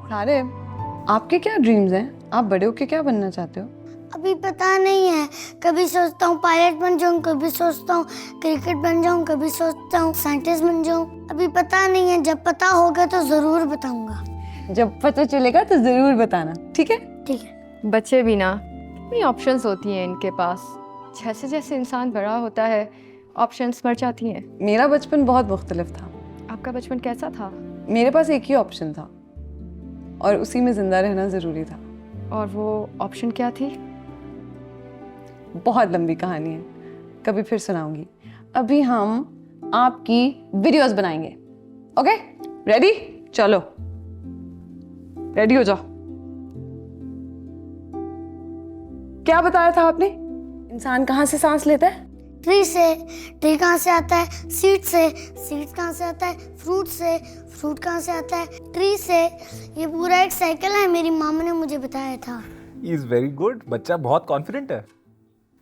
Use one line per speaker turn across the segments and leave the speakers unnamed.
सारे आपके क्या ड्रीम्स हैं? आप बड़े होके क्या बनना चाहते हो?
अभी पता नहीं है। कभी सोचता हूँ पायलट बन जाऊँ, कभी सोचता हूँ क्रिकेट बन जाऊँ, कभी सोचता हूँ साइंटिस्ट बन जाऊँ। अभी पता नहीं है, जब पता होगा तो जरूर बताऊंगा।
जब पता चलेगा तो जरूर बताना, ठीक है?
ठीक है।
बच्चे भी ना, कितनी ऑप्शंस होती हैं इनके पास। जैसे जैसे इंसान बड़ा होता है ऑप्शंस बढ़ जाती हैं।
मेरा बचपन बहुत मुख्तलिफ था।
आपका बचपन कैसा था?
मेरे पास एक ही ऑप्शन था और उसी में जिंदा रहना जरूरी था।
और वो ऑप्शन क्या थी?
बहुत लंबी कहानी है, कभी फिर सुनाऊंगी। अभी हम आपकी वीडियोस बनाएंगे। Okay, ready? चलो रेडी हो जाओ। क्या बताया था आपने? इंसान कहाँ से सांस लेता है?
ट्री से। ट्री कहाँ से आता है? सीड से। सीड कहाँ से आता है? फ्रूट से। फ्रूट कहाँ से आता है? ट्री से। ये पूरा एक साइकिल है, मेरी मामा ने मुझे बताया था।
He is very good. बच्चा बहुत कॉन्फिडेंट है।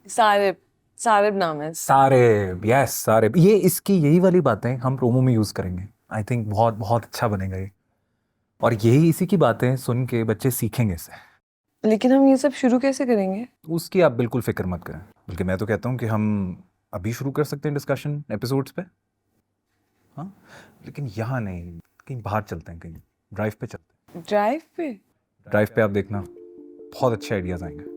सारिब, सारिब नाम है।
सारेब, यस सारेब। ये इसकी यही वाली बातें हम प्रोमो में यूज करेंगे। आई थिंक बहुत बहुत अच्छा बनेगा ये। और यही इसी की बातें सुन के बच्चे सीखेंगे इससे।
लेकिन हम ये सब शुरू कैसे करेंगे?
उसकी आप बिल्कुल फिक्र मत करें। बल्कि मैं तो कहता हूँ कि हम अभी शुरू कर सकते हैं डिस्कशन एपिसोड्स पे। हाँ, लेकिन यहाँ नहीं, कहीं बाहर चलते हैं, कहीं ड्राइव पे चलते हैं।
ड्राइव पे?
ड्राइव पे आप देखना बहुत अच्छे आइडियाज आएंगे।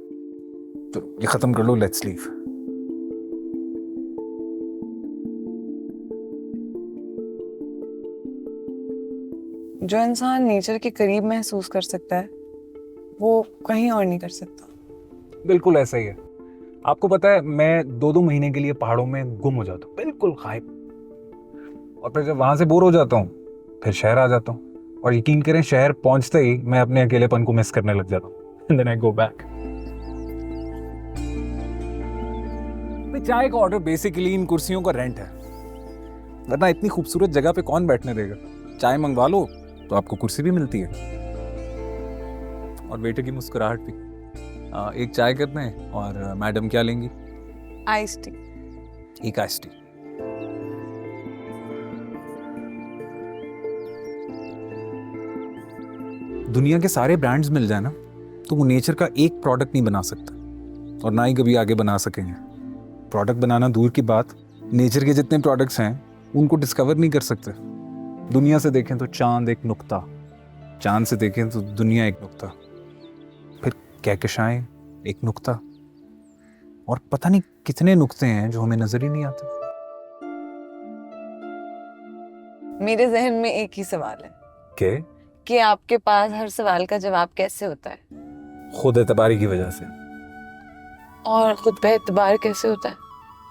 तो ये खत्म कर लो, लेट्स लीव।
जो इंसान नेचर के करीब महसूस कर सकता है वो कहीं और नहीं कर सकता।
बिल्कुल ऐसा ही है। आपको पता है, मैं 2-2 महीने के लिए पहाड़ों में गुम हो जाता हूँ, बिल्कुल गायब। और फिर जब वहां से बोर हो जाता हूँ फिर शहर आ जाता हूँ। और यकीन करें, शहर पहुंचते ही मैं अपने अकेलेपन को मिस करने लग जाता हूँ। And then I go back. चाय का ऑर्डर बेसिकली इन कुर्सियों का रेंट है, वरना इतनी खूबसूरत जगह पे कौन बैठने देगा। चाय मंगवा लो तो आपको कुर्सी भी मिलती है और वेटर की मुस्कुराहट भी। एक चाय करते हैं और मैडम क्या लेंगी?
Ice tea.
एक आइस टी। दुनिया के सारे ब्रांड्स मिल जाए ना तो वो नेचर का एक प्रोडक्ट नहीं बना सकता और ना ही कभी आगे बना सकेंगे। प्रोडक्ट बनाना दूर की बात, नेचर के जितने प्रोडक्ट्स हैं उनको डिस्कवर नहीं कर सकते। दुनिया से देखें तो चांद एक नुक्ता, चांद से देखें तो दुनिया एक नुक्ता, फिर कहकशाएं एक नुक्ता, और पता नहीं कितने नुक्ते हैं जो हमें नजर ही नहीं आते।
मेरे जहन में एक ही सवाल है कि आपके पास हर सवाल का जवाब कैसे होता है?
खुद एतबारी की वजह से।
और खुद पे एतबार कैसे होता है?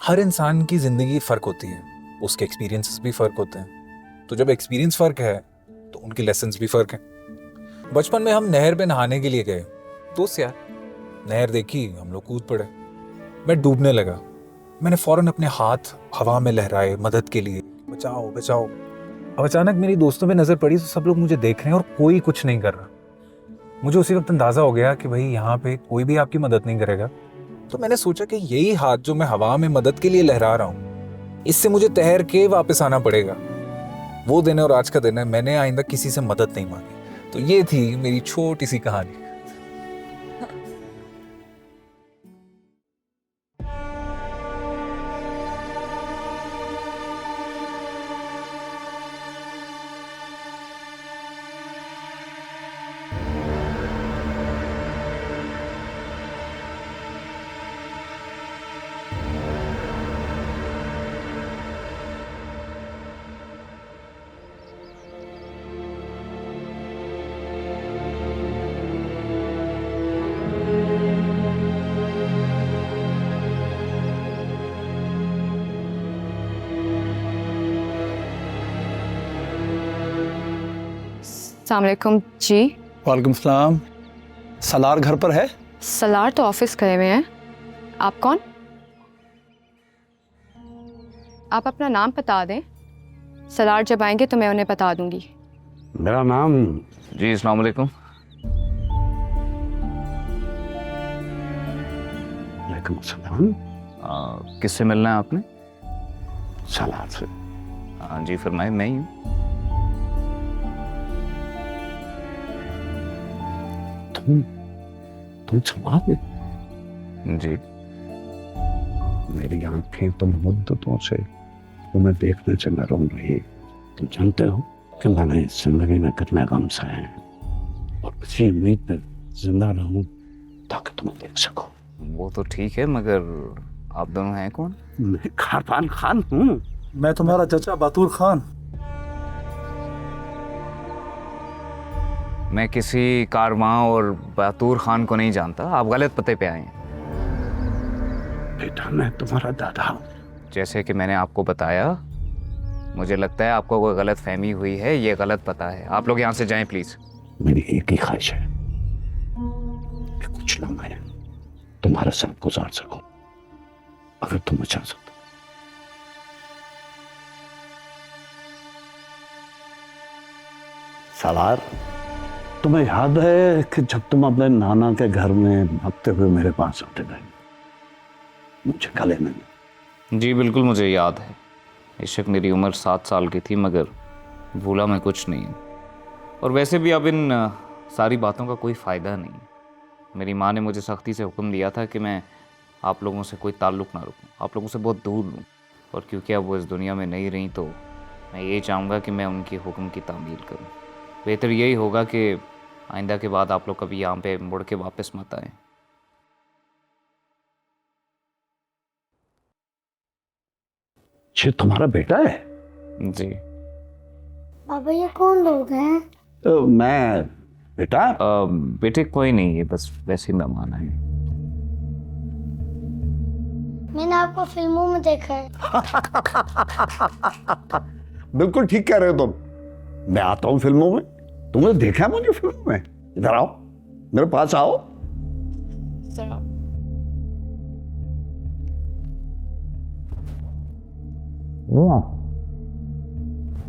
हर इंसान की जिंदगी फर्क होती है, उसके एक्सपीरियंसेस भी फर्क होते हैं। तो जब एक्सपीरियंस फर्क है तो उनके लेसन्स भी फर्क हैं। बचपन में हम नहर पे नहाने के लिए गए, दोस्त यार, नहर देखी, हम लोग कूद पड़े। मैं डूबने लगा, मैंने फौरन अपने हाथ हवा में लहराए मदद के लिए, बचाओ बचाओ। अब अचानक मेरी दोस्तों पे नजर पड़ी तो सब लोग मुझे देख रहे हैं और कोई कुछ नहीं कर रहा। मुझे उसी वक्त अंदाजा हो गया कि भाई यहाँ पे कोई भी आपकी मदद नहीं करेगा। तो मैंने सोचा कि यही हाथ जो मैं हवा में मदद के लिए लहरा रहा हूँ, इससे मुझे तैर के वापस आना पड़ेगा। वो दिन है और आज का दिन है, मैंने आइंदा किसी से मदद नहीं मांगी। तो ये थी मेरी छोटी सी कहानी।
अस्सलाम वालेकुम जी।
वालेकुम सलाम। सलार घर पर है?
सलार तो ऑफिस गए हुए हैं। आप कौन? आप अपना नाम बता दें, सलार जब आएंगे तो मैं उन्हें बता दूंगी।
मेरा नाम
जी अस्सलाम वालेकुम।
वालेकुम सलाम।
किससे मिलना है आपने?
सलार से।
हाँ जी फरमाए, मैं ही हूँ।
हूँ, तुम समाज
जी
मेरी आंखें तो मुद्दतों से तुम्हें देखने से मरूम रही। तुम जानते हो कि मैंने इस जिंदगी में कितने गम सहे हैं और इसी उम्मीद में जिंदा रहूं ताकि तुम्हें देख सकूं।
वो तो ठीक है, मगर आप दोनों हैं कौन?
मैं खारपान खान हूँ।
मैं तुम्हारा चचा बातूर खान।
मैं किसी कारवां और बातूर खान को नहीं जानता, आप गलत पते पे आए हैं।
बेटा मैं तुम्हारा दादा हूँ।
जैसे कि मैंने आपको बताया, मुझे लगता है आपको कोई गलत फहमी हुई है, ये गलत पता है। आप लोग यहाँ से जाएं प्लीज।
मेरी एक ही ख्वाहिश है कि कुछ लम्हे तुम्हारे साथ गुजार सकूं, अगर तुम इजाजत दो। सालार, तुम्हें याद है कि जब तुम अपने नाना के घर में भागते हुए मेरे पास आते थे, मुझे गले में?
जी बिल्कुल मुझे याद है। बेशक मेरी उम्र 7 साल की थी, मगर भूला मैं कुछ नहीं। और वैसे भी अब इन सारी बातों का कोई फ़ायदा नहीं। मेरी माँ ने मुझे सख्ती से हुक्म दिया था कि मैं आप लोगों से कोई ताल्लुक़ ना रखूं, आप लोगों से बहुत दूर लूँ। और क्योंकि अब वो इस दुनिया में नहीं रही, तो मैं ये चाहूँगा कि मैं उनके हुक्म की तामील करूँ। बेहतर यही होगा कि आइंदा के बाद आप लोग कभी यहाँ पे मुड़ के वापस मत आएँ।
ये तुम्हारा बेटा है?
जी।
पापा ये कौन लोग हैं?
मैं बेटा
बेटे कोई नहीं है, बस वैसे ही मेहमान आए।
मैंने आपको फिल्मों में देखा है।
बिल्कुल ठीक कह रहे हो तुम। मैं आता हूँ फिल्मों में, तुमने देखा है मुझे फिल्मों में? इधर आओ, मेरे पास आओ।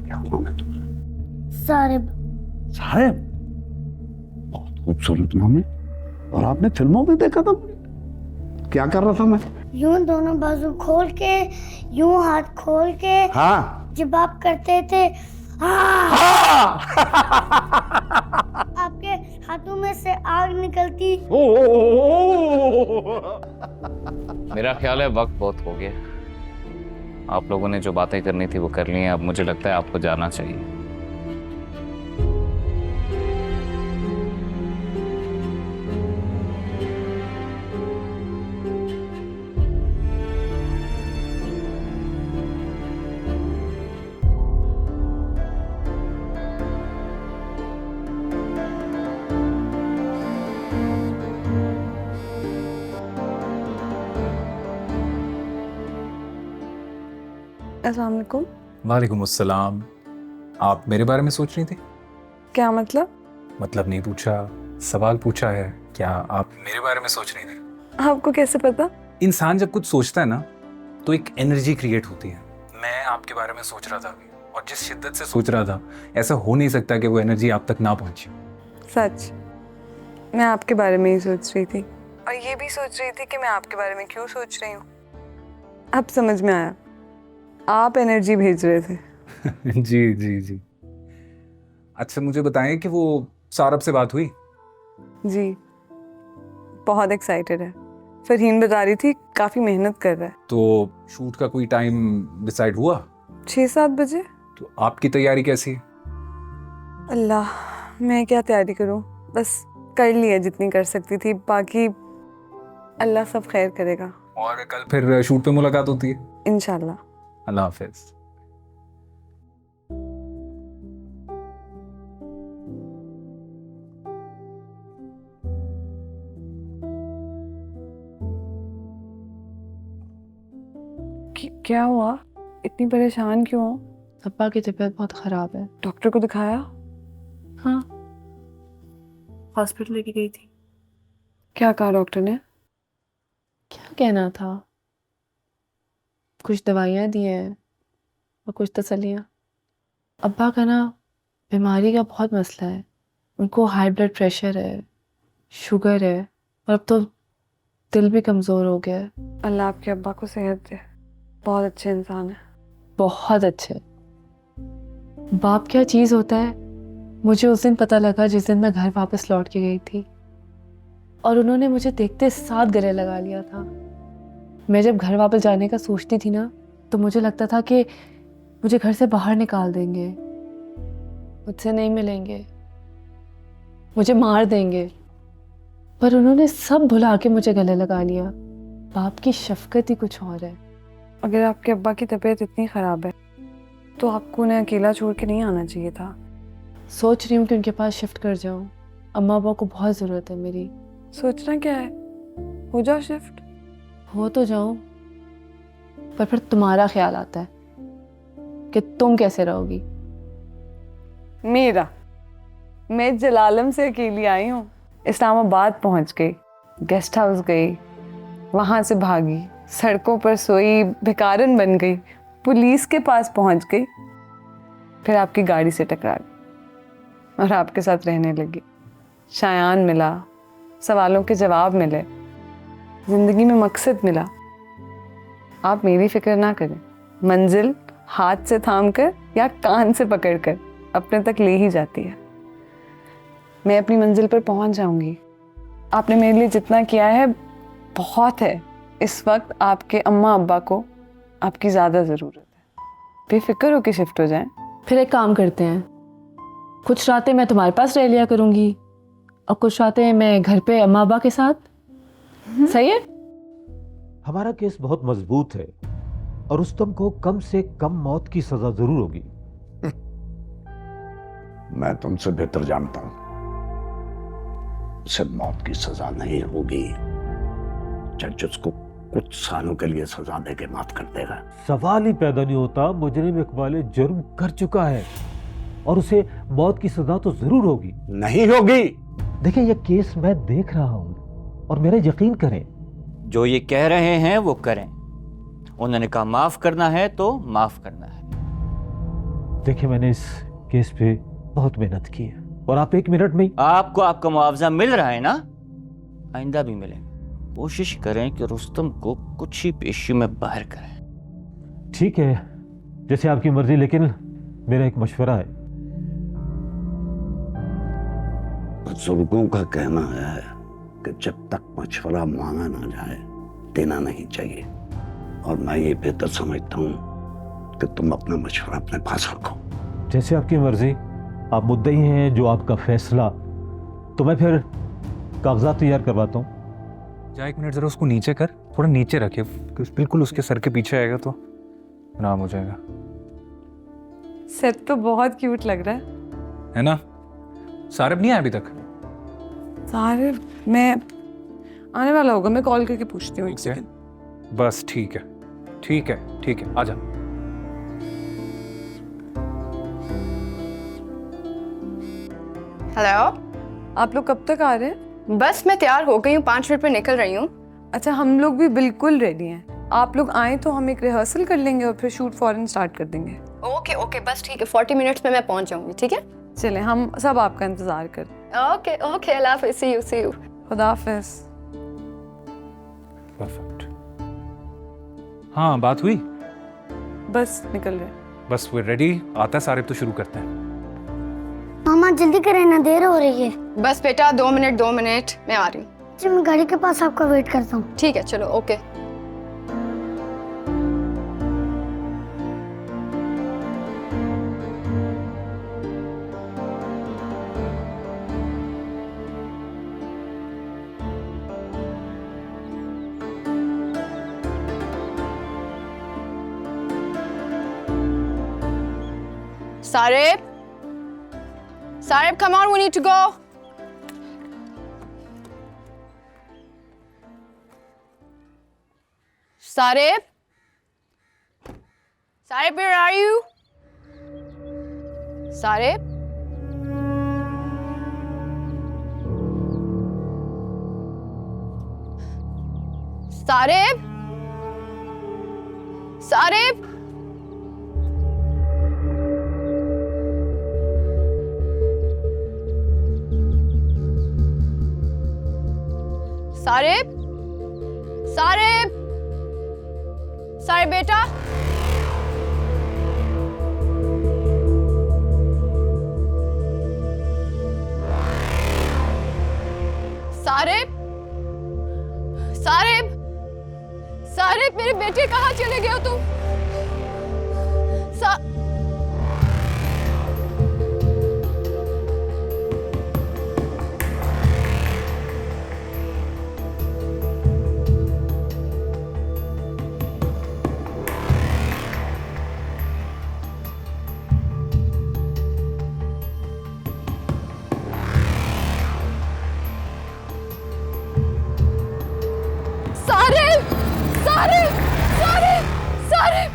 क्या नाम है तुम्हारा?
सारिब।
साहिब, बहुत खूबसूरत नाम है। और आपने फिल्मों में देखा था मुझे? क्या कर रहा था मैं?
यूं दोनों बाजू खोल के, यूं हाथ खोल के,
हाँ
जब आप करते थे हाँ, आपके हाथों में से आग निकलती।
मेरा ख्याल है वक्त बहुत हो गया। आप लोगों ने जो बातें करनी थी वो कर ली हैं। अब मुझे लगता है आपको जाना चाहिए।
अस्सलाम वालेकुम।
वालेकुम अस्सलाम। आप मेरे बारे में सोच रही थी?
क्या मतलब?
मतलब नहीं पूछा, सवाल पूछा है। क्या आप मेरे बारे में सोच रही थी?
आपको कैसे पता?
इंसान जब कुछ सोचता है ना, तो एक एनर्जी क्रिएट होती है। मैं आपके बारे में सोच रहा था अभी, और जिस शिद्दत से सोच रहा था, ऐसा हो नहीं सकता कि वो एनर्जी आप तक ना पहुंचे।
सच, मैं आपके बारे में ही सोच रही थी, और ये भी सोच रही थी कि मैं आपके बारे में क्यों सोच रही हूँ। अब समझ में आया, आप एनर्जी भेज रहे थे।
जी जी जी। अच्छा मुझे बताएं कि वो सौरभ से बात हुई?
जी, बहुत एक्साइटेड है। फरहीन बता रही थी काफ़ी मेहनत कर रहा है।
तो शूट का कोई टाइम डिसाइड हुआ?
6-7 बजे।
तो आपकी तैयारी कैसी है?
अल्लाह, मैं क्या तैयारी करूं, बस कर लिया जितनी कर सकती थी, बाकी अल्लाह सब खैर करेगा।
और कल फिर शूट पे मुलाकात होती है
इंशाल्लाह।
अल्लाह हाफिज।
क्या हुआ, इतनी परेशान क्यों हो?
अब्बा की तबीयत बहुत ख़राब है।
डॉक्टर को दिखाया?
हाँ, हॉस्पिटल लेके गई थी।
क्या कहा डॉक्टर ने?
क्या कहना था, कुछ दवाइयाँ दी हैं और कुछ तसल्लियाँ। अब्बा का ना बीमारी का बहुत मसला है। उनको हाई ब्लड प्रेशर है, शुगर है, और अब तो दिल भी कमज़ोर हो गया है।
अल्लाह आपके अब्बा को सेहत दे, बहुत अच्छे इंसान है।
बहुत अच्छे। बाप क्या चीज़ होता है, मुझे उस दिन पता लगा जिस दिन मैं घर वापस लौट के गई थी। और उन्होंने मुझे देखते साथ गले लगा लिया था। मैं जब घर वापस जाने का सोचती थी ना, तो मुझे लगता था कि मुझे घर से बाहर निकाल देंगे, मुझसे नहीं मिलेंगे, मुझे मार देंगे। पर उन्होंने सब भुला के मुझे गले लगा लिया। बाप की शफकत ही कुछ और है।
अगर आपके अब्बा की तबीयत इतनी ख़राब है तो आपको उन्हें अकेला छोड़ के नहीं आना चाहिए था।
सोच रही हूँ कि उनके पास शिफ्ट कर जाऊँ। अम्मा अब्बा को बहुत ज़रूरत है मेरी।
सोचना क्या है, हो जाओ शिफ्ट।
हो तो जाऊँ, पर फिर तुम्हारा ख्याल आता है कि तुम कैसे रहोगी।
मैं जलालम से अकेली आई हूँ। इस्लामाबाद पहुँच गई, गेस्ट हाउस गई, वहाँ से भागी, सड़कों पर सोई, भिखारन बन गई, पुलिस के पास पहुँच गई, फिर आपकी गाड़ी से टकरा गई और आपके साथ रहने लगी। शायान मिला, सवालों के जवाब मिले, जिंदगी में मकसद मिला। आप मेरी फिक्र ना करें, मंजिल हाथ से थाम कर या कान से पकड़ कर अपने तक ले ही जाती है। मैं अपनी मंजिल पर पहुंच जाऊंगी। आपने मेरे लिए जितना किया है बहुत है। इस वक्त आपके अम्मा अब्बा को आपकी ज़्यादा ज़रूरत है। बेफिक्र होकर शिफ्ट हो जाएं।
फिर एक काम करते हैं, कुछ रातें मैं तुम्हारे पास रह लिया करूँगी और कुछ रातें मैं घर पे अम्मा अब्बा के साथ। सही है?
हमारा केस बहुत मजबूत है और रुस्तम को कम से कम मौत की सजा जरूर होगी।
मैं तुमसे बेहतर जानता हूं, उसे मौत की सजा नहीं होगी। जज उसको कुछ सालों के लिए सजा देके माफ कर देगा।
सवाल ही पैदा नहीं होता। मुजरिम इकबाल जुर्म कर चुका है और उसे मौत की सजा तो जरूर होगी।
नहीं होगी।
देखिए, ये केस मैं देख रहा हूं और मेरा यकीन करें।
जो ये कह रहे हैं वो करें। उन्होंने कहा माफ करना है तो माफ करना है।
देखिए, मैंने इस केस पे बहुत मेहनत की है और आप 1 मिनट में
आपको आपका मुआवजा मिल रहा है ना, आइंदा भी मिलेगा। कोशिश करें कि रुस्तम को कुछ ही पेशी में बाहर करें।
ठीक है, जैसे आपकी मर्जी, लेकिन मेरा एक मशवरा है।
बुजुर्गों का कहना है कि जब तक मशवरा मांगा ना जाए देना नहीं चाहिए, और मैं ये बेहतर समझता हूं कि तुम अपना मशवरा अपने पास रखो।
जैसे आपकी मर्जी। आप मुद्दई हैं, जो आपका फैसला। तो मैं फिर कागजात तैयार करवाता हूँ।
जा 1 मिनट जरा उसको नीचे कर, थोड़ा नीचे रखे, बिल्कुल उसके सर के पीछे आएगा तो आराम हो जाएगा।
सेट तो बहुत क्यूट लग रहा
है ना? सारब नहीं आया अभी तक?
सारे मैं आने वाला होगा, मैं कॉल करके पूछती हूँ। एक
ठीक है,
सेकंड।
बस ठीक है, ठीक है, ठीक है, आजा।
हेलो,
आप लोग कब तक आ रहे हैं?
बस मैं तैयार हो गई हूँ, 5 मिनट में निकल रही हूँ।
अच्छा, हम लोग भी बिल्कुल रेडी हैं। आप लोग आए तो हम एक रिहर्सल कर लेंगे और फिर शूट फौरन स्टार्ट कर देंगे।
ओके ओके, बस ठीक है, 40 मिनट्स में मैं पहुँच जाऊँगी। ठीक है,
चलें, हम सब आपका इंतजार कर।
ओके ओके, अल्लाह हाफ़िज़, सी यू।
खुदा हाफिज़।
परफेक्ट। हाँ, बात हुई?
बस निकल रहे।
बस वो रेडी, आता है सारिब तो शुरू करते हैं।
मामा जल्दी करें ना, देर हो रही है।
बस बेटा 2 मिनट मैं आ रही हूँ।
चलो, मैं गाड़ी के पास आपका वेट करता हूँ।
ठीक है, चलो okay. Sarib, come on, we need to go. Sarib, where are you? Sarib? Sarib? Sarib बेटा, Sarib? सारिब, सारिब, मेरे बेटे कहाँ चले गए हो तुम? सारिब, सारिब, सारिब, सारिब।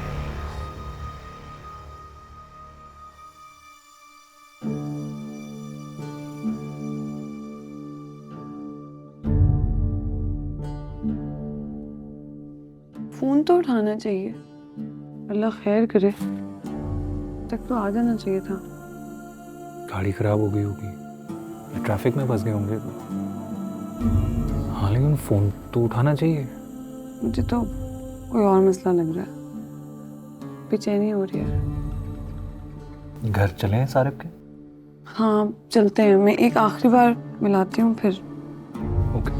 फोन तो उठाना चाहिए, अल्लाह खैर करे, तक तो आ जाना चाहिए था।
गाड़ी खराब हो गई होगी या ट्रैफिक में फंस गए होंगे। हाँ लेकिन फोन तो उठाना चाहिए।
मुझे तो कोई और मसला लग रहा है, बेचैनी हो रही है।
घर चले हैं सारिब के?
हाँ चलते हैं, मैं एक आखिरी बार मिलाती हूँ फिर।
ओके।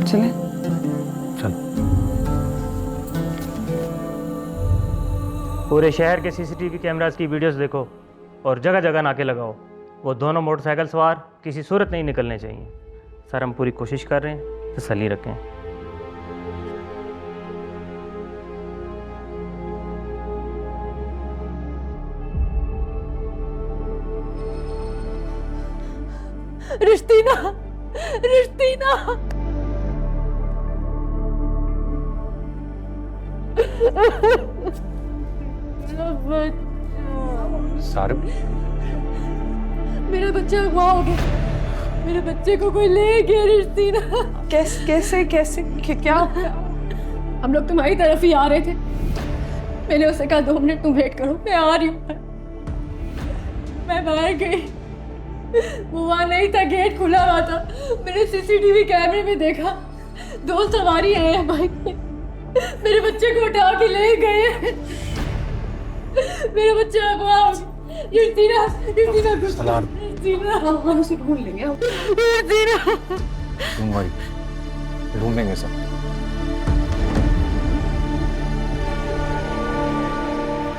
चले।
चल।
पूरे शहर के सीसीटीवी कैमरास की वीडियोस देखो और जगह जगह नाके लगाओ। वो दोनों मोटरसाइकिल सवार किसी सूरत नहीं निकलने चाहिए। सर हम पूरी कोशिश कर रहे हैं, तसल्ली रखें।
रिश्तीना, रिश्तीना।
सारिब,
मेरा बच्चा अगवा हो गया, मेरे बच्चे को कोई ले गया रिश्तीना।
कैसे कैसे क्या?
हम लोग तुम्हारी तरफ ही आ रहे थे, मैंने उसे कहा 2 मिनट तुम वेट करो, मैं आ रही हूँ। मैं बाहर गई, वो वहाँ नहीं था, गेट खुला हुआ था। मैंने सीसीटीवी कैमरे में देखा 2 सवारी आए हैं बाइक में, मेरे बच्चे को उठा के ले गए। मेरा बच्चा अगवा हो गया। युर्तीना, युर्तीना,
सलाम।
युर्तीना, हम उसे ढूंढ लेंगे। युर्तीना,
ढूंढेंगे सब।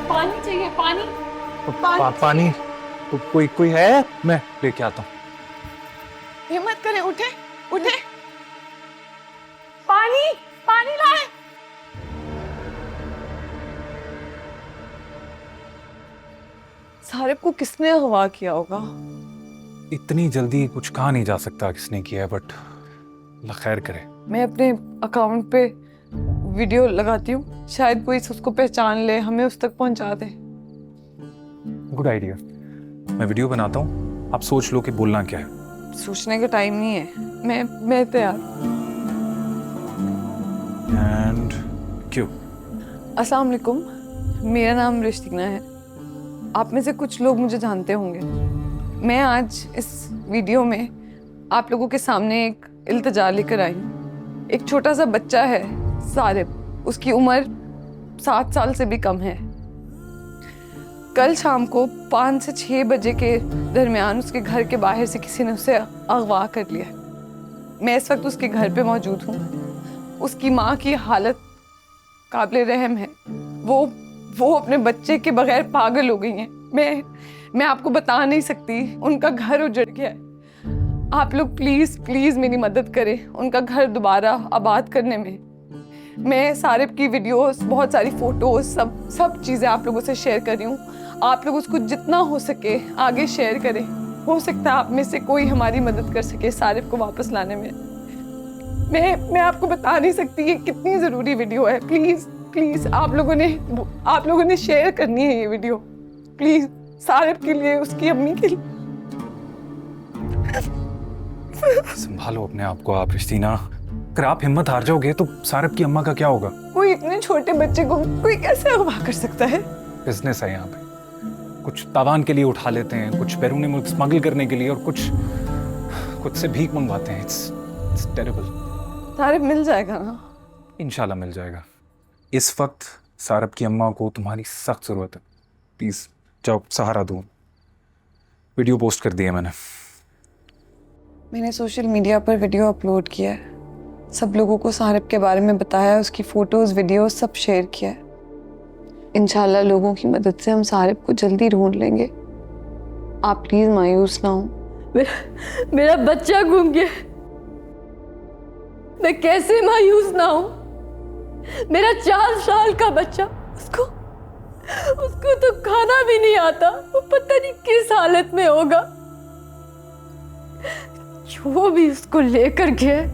पानी चाहिए, पानी।
पानी कोई है? मैं लेके आता हूँ।
हिम्मत करें, उठे उठे, पानी पानी लाए। सारिब को किसने अगवा किया होगा?
इतनी जल्दी कुछ कहा नहीं जा सकता किसने किया है, बट अल्लाह खैर करे।
मैं अपने अकाउंट पे वीडियो लगाती हूँ, शायद कोई उसको पहचान ले, हमें उस तक पहुंचा दे।
Good idea. मैं वीडियो बनाता हूँ, आप सोच लो कि बोलना क्या है।
सोचने का टाइम नहीं है, मैं तैयार।
एंड क्यों?
अस्सलाम वालेकुम, मेरा नाम रिश्तीना है। आप में से कुछ लोग मुझे जानते होंगे। मैं आज इस वीडियो में आप लोगों के सामने एक इल्तिजा लेकर आई हूँ। एक छोटा सा बच्चा है सारिब, उसकी उम्र 7 साल से भी कम है। कल शाम को 5 से 6 बजे के दरमियान उसके घर के बाहर से किसी ने उसे अगवा कर लिया। मैं इस वक्त उसके घर पे मौजूद हूँ। उसकी माँ की हालत काबिल रहम है। वो अपने बच्चे के बगैर पागल हो गई हैं। मैं आपको बता नहीं सकती, उनका घर उजड़ गया है। आप लोग प्लीज़ प्लीज़ मेरी मदद करें उनका घर दोबारा आबाद करने में। मैं सारिब की वीडियोस, बहुत सारी फ़ोटोज़, सब चीज़ें आप लोगों से शेयर कर रही हूँ। आप लोग उसको जितना हो सके आगे शेयर करें। हो सकता है आप में से कोई हमारी मदद कर सके सारिब को वापस लाने में। मैं आपको बता नहीं सकती ये कितनी ज़रूरी वीडियो है। प्लीज़ प्लीज़ आप लोगों ने शेयर करनी है ये वीडियो, प्लीज़, सारिब के लिए, उसकी अम्मी के लिए।
संभालो अपने आप को आप रिश्तीना। अगर आप हिम्मत हार जाओगे तो सारिब की अम्मा का क्या होगा?
कोई इतने छोटे बच्चे को कोई कैसे अगवा कर सकता है?
बिजनेस है यहाँ पे, कुछ तावान के लिए उठा लेते हैं, कुछ बैरूनी मुल्क स्मगल करने के लिए, और कुछ से भीख मंगवाते हैं। It's terrible.
सारिब मिल जाएगा ना?
इंशाल्लाह मिल जाएगा। इस वक्त सारब की अम्मा को तुम्हारी सख्त ज़रूरत है, प्लीज़ जाओ सहारा दो। वीडियो पोस्ट कर दिया
मैंने सोशल मीडिया पर वीडियो अपलोड किया है, सब लोगों को सारब के बारे में बताया, उसकी फ़ोटोज़ वीडियोस सब शेयर किया है। इंशाल्लाह लोगों की मदद से हम सारब को जल्दी ढूंढ लेंगे। आप प्लीज़ मायूस ना हो।
मेरा बच्चा गुम गया, मैं कैसे मायूस ना हूं? मेरा 4 साल का बच्चा, उसको तो खाना भी नहीं आता, वो पता नहीं किस हालत में होगा। जो भी उसको लेकर गए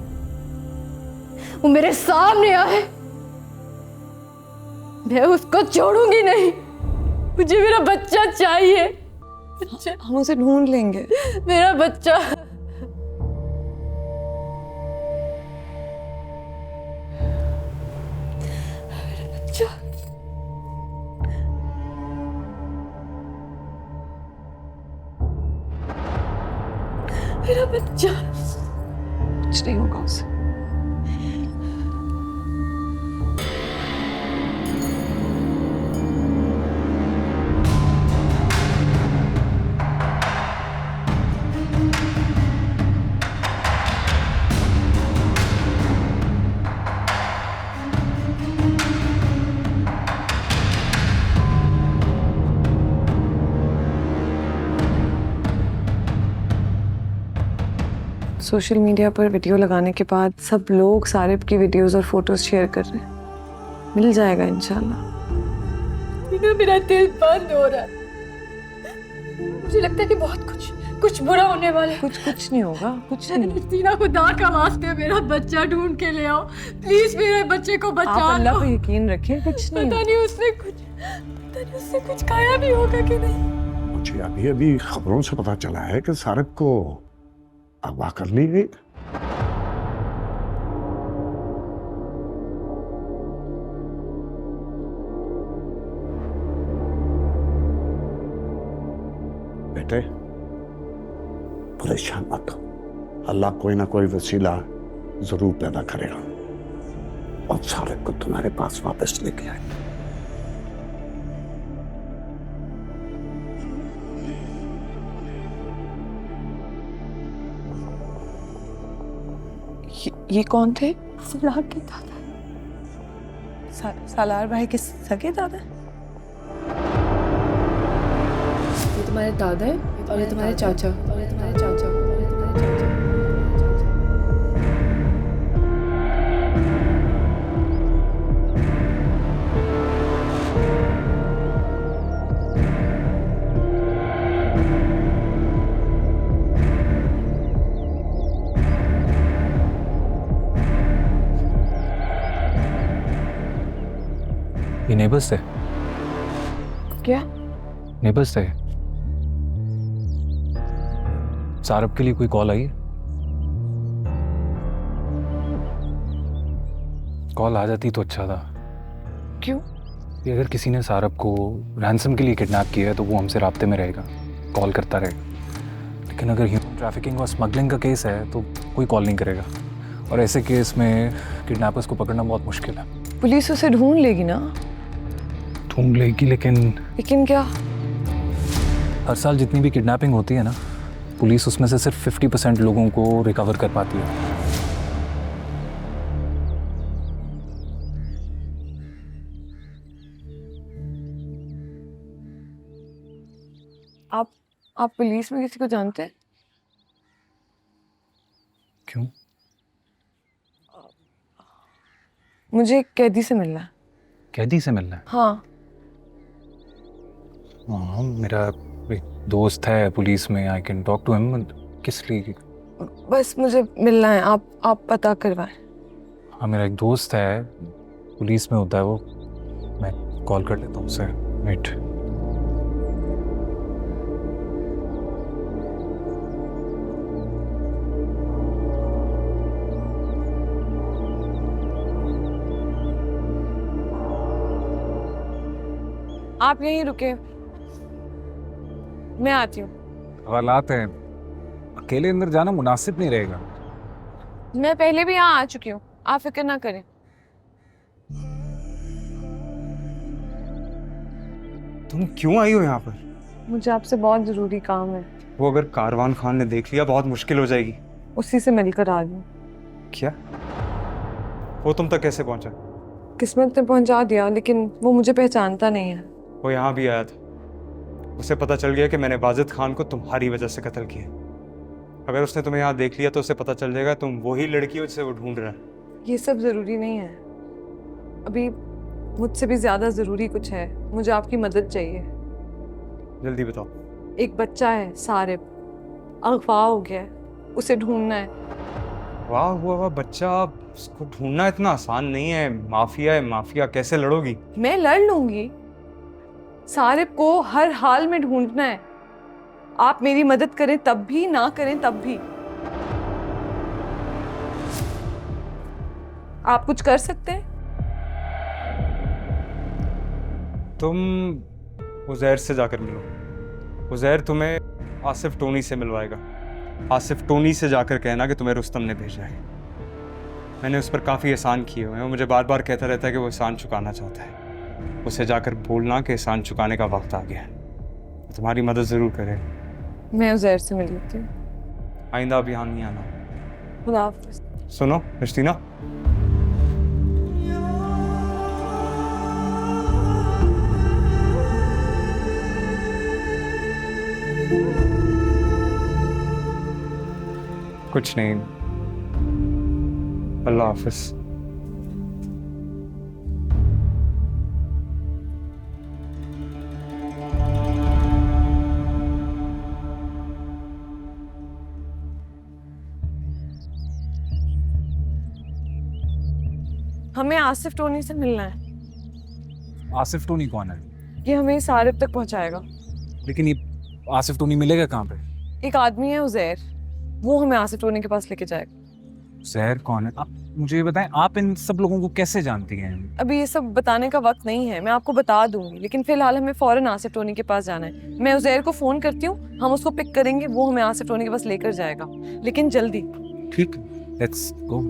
वो मेरे सामने आए, मैं उसको छोड़ूंगी नहीं। मुझे मेरा बच्चा चाहिए।
हम उसे ढूंढ लेंगे।
मेरा बच्चा। मेरा बच्चा।
कुछ नहीं होगा उसे। सोशल मीडिया पर वीडियो लगाने के बाद सब लोग सारिब की वीडियोस और फोटोज शेयर कर रहे हैं। मिल जाएगा इंशाल्लाह।
मेरा दिल बंद हो रहा है। मुझे लगता है कि बहुत कुछ बुरा होने वाला है।
कुछ नहीं होगा, कुछ नहीं।
सीना, खुदा का वास्ते मेरा बच्चा ढूंढ के ले आओ प्लीज। मेरे बच्चे को बचा लो।
आप अल्लाह पे यकीन रखिए, कुछ नहीं।
पता नहीं उससे कुछ खाया भी होगा कि नहीं।
मुझे अभी खबरों से पता चला है कि सारिब को अगवा कर ली गई। बेटे परेशान मत हो, अल्लाह कोई ना कोई वसीला जरूर पैदा करेगा और सारिब को तुम्हारे पास वापस लेके आएगा।
ये कौन थे?
सलार के दादा।
सालार भाई के सगे दादा?
ये तुम्हारे दादा है और ये तुम्हारे चाचा।
ये नेबर्स थे।
क्या?
नेबर्स थे। सारब के लिए कोई कॉल आई? कॉल आ जाती तो अच्छा था।
क्यों?
कि अगर किसी ने सारब को रैंसम के लिए किडनैप किया है तो वो हमसे राब्ते में रहेगा, कॉल करता रहेगा। लेकिन अगर ह्यूमन ट्रैफिकिंग और स्मगलिंग का केस है तो कोई कॉल नहीं करेगा, और ऐसे केस में किडनैपर्स को पकड़ना बहुत मुश्किल है।
पुलिस उसे ढूंढ लेगी ना?
ढूंढ लेगी,
लेकिन क्या?
हर साल जितनी भी किडनैपिंग होती है ना, पुलिस उसमें से सिर्फ 50% लोगों को रिकवर कर पाती है।
आप पुलिस में किसी को जानते हैं?
क्यों?
मुझे एक कैदी से मिलना है।
कैदी से मिलना है?
हाँ।
हाँ, मेरा एक दोस्त है पुलिस में, I can talk to him. किस लिए?
बस मुझे मिलना है, आप पता करवाएं।
हाँ, मेरा एक दोस्त है पुलिस में होता है वो, मैं कॉल कर लेता हूँ उससे। वेट।
आप यहीं रुके, मैं आती हूँ।
हालात हैं, अकेले अंदर जाना मुनासिब नहीं रहेगा।
मैं पहले भी यहाँ आ चुकी हूँ, आप फिक्र ना करें।
तुम क्यों आई हो यहाँ पर?
मुझे आपसे बहुत ज़रूरी काम है।
वो अगर कारवान खान ने देख लिया बहुत मुश्किल हो जाएगी।
उसी से मिलकर आ गई।
क्या? वो तुम तक कैसे पहुंचा?
किस्मत ने पहुंचा दिया, लेकिन वो मुझे पहचानता नहीं है।
वो यहाँ भी आया था। उसे पता चल गया कि मैंने वाजिद खान को तुम्हारी वजह से कत्ल किया। अगर उसने तुम्हें यहाँ देख लिया तो उसे पता चल जाएगा तुम वही लड़की हो जिसे वो ढूंढ रहा है।
ये सब ज़रूरी नहीं है। अभी मुझसे भी ज़्यादा ज़रूरी कुछ है। मुझे आपकी मदद चाहिए।
जल्दी बताओ।
एक बच्चा है सारिब, अगवा हो गया है, उसे ढूंढना है।
वाह हुआ बच्चा, उसको ढूंढना इतना आसान नहीं है। माफिया है, माफिया कैसे लड़ोगी?
मैं लड़ लूंगी। सारिब को हर हाल में ढूंढना है। आप मेरी मदद करें तब भी, ना करें तब भी। आप कुछ कर सकते हैं?
तुम उज़ैर से जाकर मिलो। उज़ैर तुम्हें आसिफ टोनी से मिलवाएगा। आसिफ टोनी से जाकर कहना कि तुम्हें रुस्तम ने भेजा है। मैंने उस पर काफ़ी एहसान किए हुए हैं। वो मुझे बार बार कहता रहता है कि वो एहसान चुकाना चाहता है। उसे जाकर बोलना कि एहसान चुकाने का वक्त आ गया है। वो तुम्हारी मदद ज़रूर करे।
मैं उज़ैर से मिल लेती हूँ।
आइंदा अब यहाँ नहीं आना।
खुदा हाफ़िज़।
सुनो रिश्तीना, कुछ नहीं, अल्लाह हाफिज।
हमें आसिफ टोनी से मिलना है।
आसिफ टोनी कौन है?
ये हमें सारिब तक पहुंचाएगा।
लेकिन ये आसिफ टोनी मिलेगा कहाँ पे?
एक आदमी है उज़ैर, वो हमें आसिफ टोनी के पास लेके जाएगा।
जहर कौन है? आप मुझे ये बताएं, आप इन सब लोगों को कैसे जानती हैं?
अभी ये सब बताने का वक्त नहीं है, मैं आपको बता दूंगी, लेकिन फिलहाल हमें फौरन आसिफ टोनी के पास जाना है। मैं उज़ैर को फोन करती हूँ, हम उसको पिक करेंगे, वो हमें आसिफ टोनी के पास लेकर जाएगा, लेकिन जल्दी।
ठीक, लेट्स गो।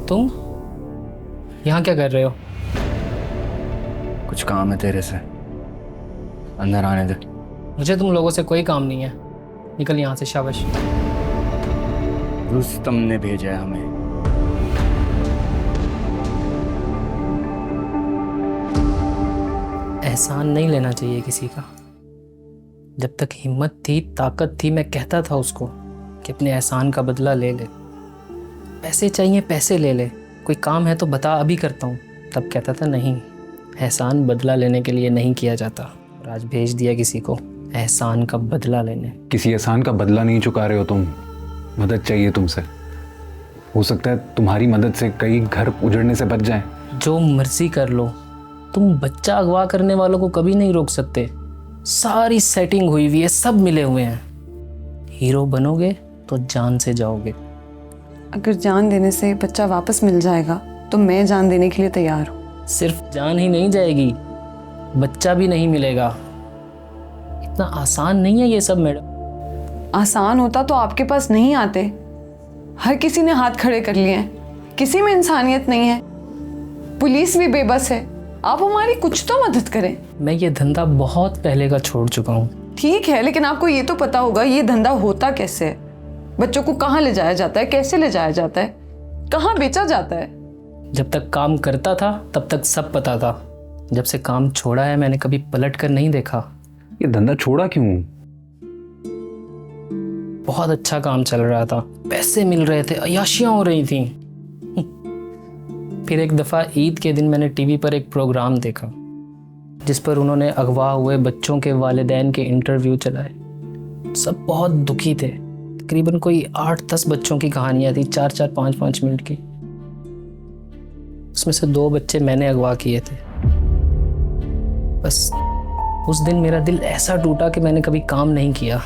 तुम यहाँ क्या कर रहे हो?
कुछ काम है तेरे से, अंदर आने दे।
मुझे तुम लोगों से कोई काम नहीं है, निकल यहाँ से। शाबाश।
रुस्तम ने भेजा है हमें।
एहसान नहीं लेना चाहिए किसी का। जब तक हिम्मत थी, ताकत थी, मैं कहता था उसको कि अपने एहसान का बदला ले ले। पैसे चाहिए, पैसे ले ले। कोई काम है तो बता, अभी करता हूँ। तब कहता था नहीं, एहसान बदला लेने के लिए नहीं किया जाता। और आज भेज दिया किसी को एहसान का बदला लेने।
किसी एहसान का बदला नहीं चुका रहे हो तुम, मदद चाहिए तुमसे। हो सकता है तुम्हारी मदद से कई घर उजड़ने से बच जाएं।
जो मर्जी कर लो, तुम बच्चा अगवा करने वालों को कभी नहीं रोक सकते। सारी सेटिंग हुई हुई है, सब मिले हुए हैं। हीरो बनोगे तो जान से जाओगे।
अगर जान देने से बच्चा वापस मिल जाएगा तो मैं जान देने के लिए तैयार हूँ।
सिर्फ जान ही नहीं जाएगी, बच्चा भी नहीं मिलेगा। इतना आसान नहीं है ये सब मैडम।
आसान होता तो आपके पास नहीं आते। हर किसी ने हाथ खड़े कर लिए हैं, किसी में इंसानियत नहीं है। पुलिस भी बेबस है। आप हमारी कुछ तो मदद करें।
मैं ये धंधा बहुत पहले का छोड़ चुका हूँ।
ठीक है, लेकिन आपको ये तो पता होगा ये धंधा होता कैसे है। बच्चों को कहाँ ले जाया जाता है, कैसे ले जाया जाता है, कहाँ बेचा जाता है।
जब तक काम करता था तब तक सब पता था। जब से काम छोड़ा है मैंने कभी पलट कर नहीं देखा।
ये धंधा छोड़ा क्यों?
बहुत अच्छा काम चल रहा था, पैसे मिल रहे थे, अय्याशियां हो रही थी। फिर एक दफ़ा ईद के दिन मैंने टीवी पर एक प्रोग्राम देखा जिस पर उन्होंने अगवा हुए बच्चों के वालिदैन के इंटरव्यू चलाए। सब बहुत दुखी थे। तकरीबन कोई 8-10 बच्चों की कहानियां थी, 4-4, 5-5 मिनट की। उसमें से 2 बच्चे मैंने अगवा किए थे। बस उस दिन मेरा दिल ऐसा टूटा कि मैंने कभी काम नहीं किया।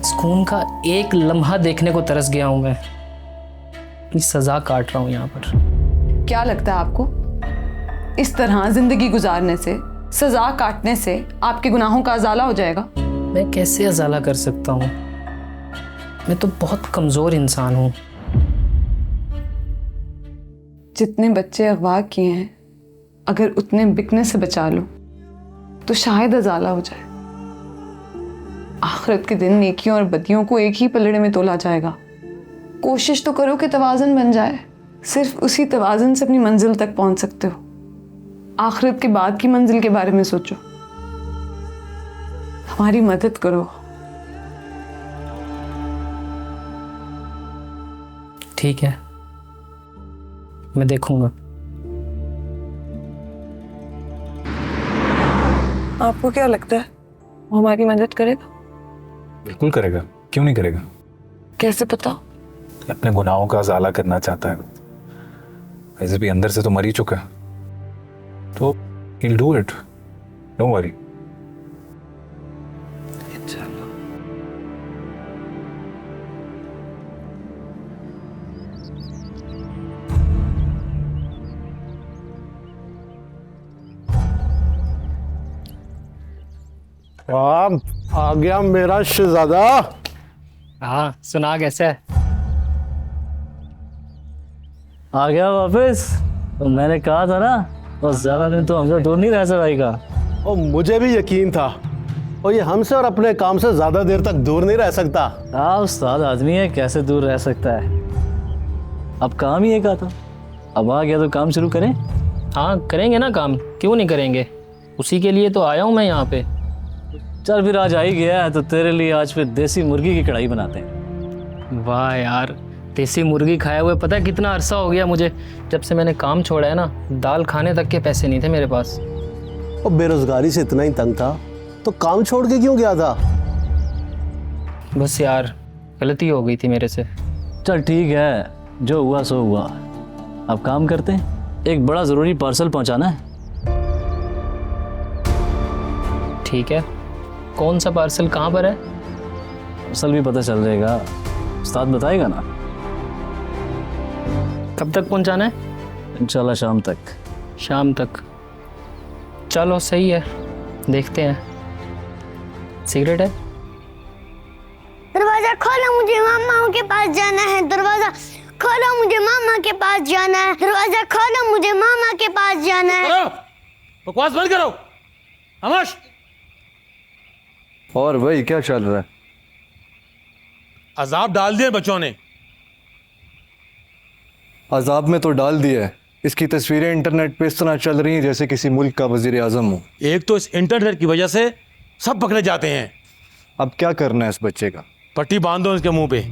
इस खून का एक लम्हा देखने को तरस गया हूं मैं। अपनी सजा काट रहा हूं यहाँ पर।
क्या लगता है आपको, इस तरह जिंदगी गुजारने से, सजा काटने से आपके गुनाहों का अजाला हो जाएगा?
मैं कैसे अजाला कर सकता हूँ? मैं तो बहुत कमजोर इंसान हूँ।
जितने बच्चे अगवा किए हैं, अगर उतने बिकने से बचा लो तो शायद अजाला हो जाए। आखिरत के दिन नेकियों और बदियों को एक ही पलड़े में तोला जाएगा। कोशिश तो करो कि तवाज़ुन बन जाए। सिर्फ उसी तवाज़ुन से अपनी मंजिल तक पहुंच सकते हो। आखिरत के बाद की मंजिल के बारे में सोचो। हमारी मदद करो।
ठीक है, मैं देखूंगा।
आपको क्या लगता है वो हमारी मदद करेगा?
बिल्कुल करेगा, क्यों नहीं करेगा?
कैसे पता?
अपने गुनाहों का अजाला करना चाहता है। वैसे भी अंदर से तो मर ही चुका है, तो he'll do it. Don't worry.
आ गया मेरा शहजादा।
हाँ, सुना कैसे है?
आ गया वापस। तो मैंने कहा था ना, बस ज़्यादा दिन तो हमसे दूर नहीं रह सकेगा।
और मुझे भी यकीन था, और ये हमसे और अपने काम से ज़्यादा देर तक दूर नहीं रह सकता।
हाँ, उस्ताद आदमी है, कैसे दूर रह सकता है। अब काम ही एक आता। अब आ गया तो काम शुरू करें।
हाँ, करेंगे ना काम, क्यों नहीं करेंगे। उसी के लिए तो आया हूँ मैं यहाँ पे।
चल फिर, आज आ ही गया है तो तेरे लिए आज फिर देसी मुर्गी की कढ़ाई बनाते हैं।
वाह यार, देसी मुर्गी खाए हुए पता है कितना अरसा हो गया मुझे। जब से मैंने काम छोड़ा है ना, दाल खाने तक के पैसे नहीं थे मेरे पास।
और बेरोजगारी से इतना ही तंग था तो काम छोड़ के क्यों गया था?
बस यार, गलती हो गई थी मेरे से।
चल ठीक है, जो हुआ सो हुआ। अब काम करते हैं, एक बड़ा ज़रूरी पार्सल पहुंचाना है।
ठीक है, कौन सा पार्सल, कहाँ पर है?
पार्सल भी पता चल जाएगा, उस्ताद बताएगा ना।
कब तक पहुंचाना है?
इंशाल्लाह शाम तक।
शाम तक, चलो सही है, देखते हैं। सिगरेट है?
दरवाजा खोलो, मुझे मामा के पास जाना है। दरवाजा खोलो, मुझे मामा के पास जाना है। दरवाजा खोलो, मुझे मामा के पास जाना है।
बकवास बंद करो, खामोश।
और भाई क्या चल रहा है?
अजाब डाल दिए बच्चों ने।
अजाब में तो डाल दिया है। इसकी तस्वीरें इंटरनेट पे इस तरह चल रही हैं जैसे किसी मुल्क का वजीर आजम हो।
एक तो इस इंटरनेट की वजह से सब पकड़े जाते हैं।
अब क्या करना है इस बच्चे का?
पट्टी बांध दो इसके मुंह पे।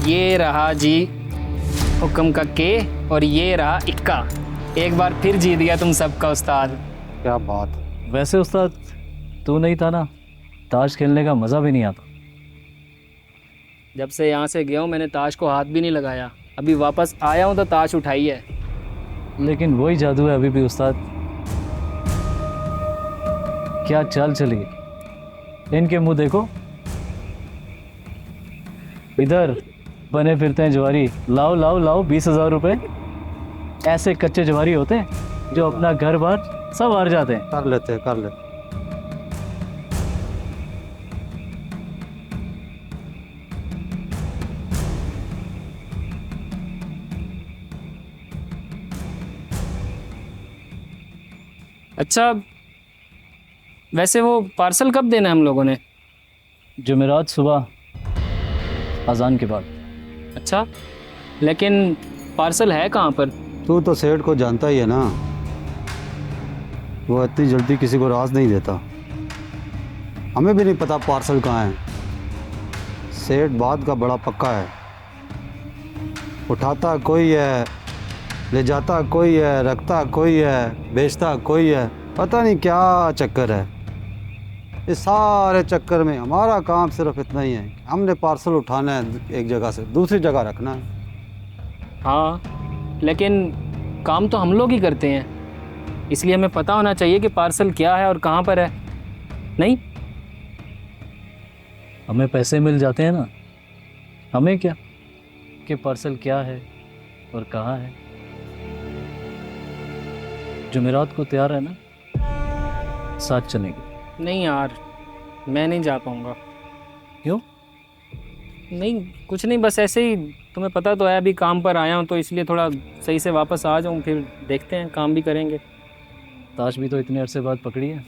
ये रहा जी हुक्म का के, और ये रहा इक्का। एक बार फिर जीत गया तुम सबका उस्ताद।
क्या बात।
वैसे उस्ताद, तू नहीं था ना, ताश खेलने का मज़ा भी नहीं आता।
जब से यहाँ से गया हूँ मैंने ताश को हाथ भी नहीं लगाया। अभी वापस आया हूँ तो ताश उठाई है।
लेकिन वही जादू है अभी भी उस्ताद। क्या चाल चली, इनके मुंह देखो। इधर बने फिरते हैं जवारी, लाओ लाओ लाओ 20,000 रुपये। ऐसे कच्चे जवारी होते हैं जो अपना घर बार सब हार जाते हैं।
कर लेते हैं, कर लेते।
अच्छा, वैसे वो पार्सल कब देना है हम लोगों ने?
जुमेरात सुबह अजान के बाद।
अच्छा, लेकिन पार्सल है कहाँ पर?
तू तो सेठ को जानता ही है ना, वो इतनी जल्दी किसी को राज नहीं देता। हमें भी नहीं पता पार्सल कहाँ है। सेठ बात का बड़ा पक्का है, उठाता कोई है
ले जाता कोई है, रखता कोई है, बेचता कोई है, पता नहीं क्या चक्कर है। इस सारे चक्कर में हमारा काम सिर्फ इतना ही है, हमने पार्सल उठाना है एक जगह से दूसरी जगह रखना है।
हाँ, लेकिन काम तो हम लोग ही करते हैं, इसलिए हमें पता होना चाहिए कि पार्सल क्या है और कहाँ पर है। नहीं,
हमें पैसे मिल जाते हैं ना, हमें क्या कि पार्सल क्या है और कहाँ है। जुमेरात को तैयार है ना, साथ चलेंगे।
नहीं यार, मैं नहीं जा पाऊँगा।
क्यों?
नहीं, कुछ नहीं, बस ऐसे ही। तुम्हें पता तो है अभी काम पर आया हूँ, तो इसलिए थोड़ा सही से वापस आ जाऊँ, फिर देखते हैं, काम भी करेंगे।
ताश भी तो इतने अरसे बाद पकड़ी है,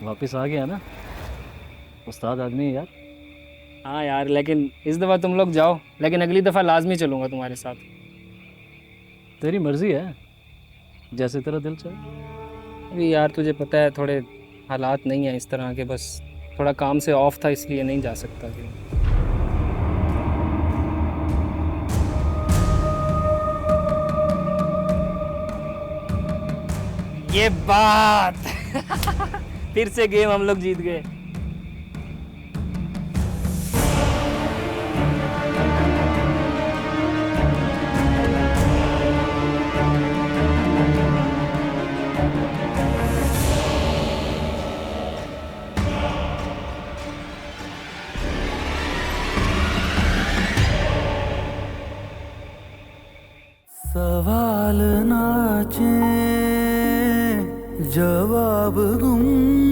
वापस आ गया ना, उस्ताद आदमी है यार।
हाँ यार, लेकिन इस दफ़ा तुम लोग जाओ, लेकिन अगली दफ़ा लाजमी चलूँगा तुम्हारे साथ।
तेरी मर्जी है, जैसे तेरा दिल चाहे।
अभी यार तुझे पता है थोड़े हालात नहीं है इस तरह के, बस थोड़ा काम से ऑफ था इसलिए नहीं जा सकता फिर। ये बात फिर से गेम हम लोग जीत गए।
सवाल नाचे जवाब गुम